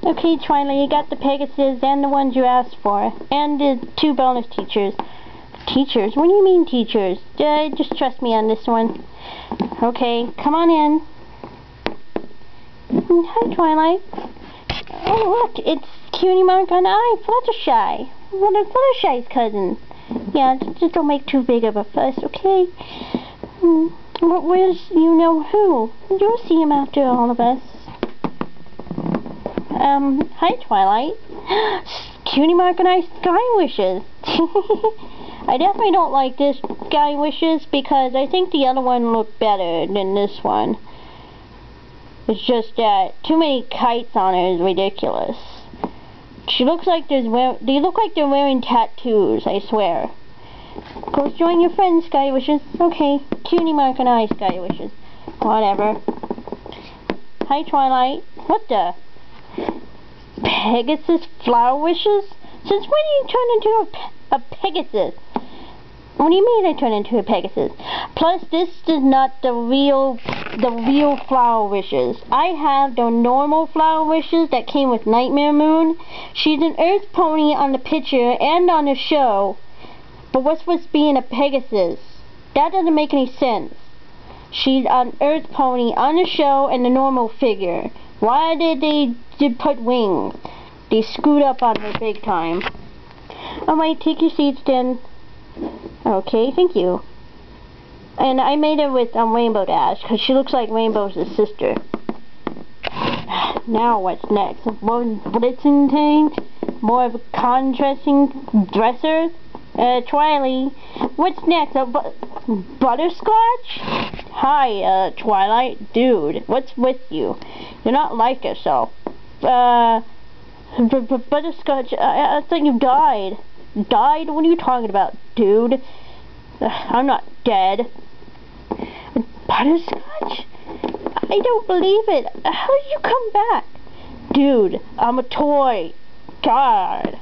Okay, Twilight, you got the Pegasus and the ones you asked for. And the 2 bonus teachers. Teachers? What do you mean teachers? Just trust me on this one. Okay, come on in. Hi, Twilight. Oh, look, it's Cutie Mark on Eye, Fluttershy. Fluttershy's cousin. Yeah, just don't make too big of a fuss, okay? Where's you-know-who? You'll see him after all of us. Hi, Twilight. Cutie Mark and I Sky Wishes. I definitely don't like this Sky Wishes because I think the other one looked better than this one. It's just that too many kites on her is ridiculous. She looks like they look like they're wearing tattoos, I swear. Go join your friends, Sky Wishes. Okay, Cutie Mark and I Sky Wishes. Whatever. Hi, Twilight. What the? Pegasus Flower Wishes? Since when did you turn into a Pegasus? What do you mean I turn into a Pegasus? Plus, this is not the real Flower Wishes. I have the normal Flower Wishes that came with Nightmare Moon. She's an Earth Pony on the picture and on the show. But what's with being a Pegasus? That doesn't make any sense. She's an Earth Pony on the show and the normal figure. Why did they put wings? They screwed up on her big time. Alright, take your seats then. Okay, thank you. And I made her with Rainbow Dash, because she looks like Rainbow's sister. Now what's next? More blitzing things? More of a contrasting dresser? Twilight, what's next? Butterscotch? Hi, Twilight. Dude, what's with you? You're not like yourself. Butterscotch, I thought you died. Died? What are you talking about, dude? I'm not dead. Butterscotch? I don't believe it. How did you come back? Dude, I'm a toy. God.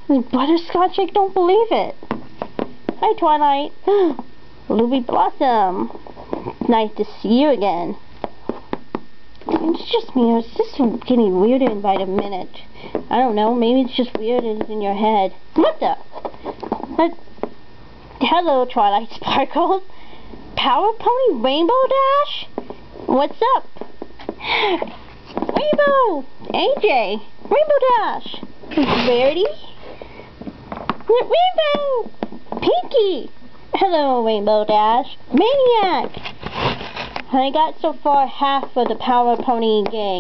Butterscotch? I don't believe it. Hi, Twilight. Ruby Blossom. Nice to see you again. It's just me. It's just getting weirder by the minute. I don't know. Maybe it's just weird and it's in your head. What the? Hello, Twilight Sparkles. Power Pony Rainbow Dash? What's up? Rainbow! AJ! Rainbow Dash! Verity? Rainbow! Pinky! Hello, Rainbow Dash. Maniac! I got so far half of the Power Pony gang.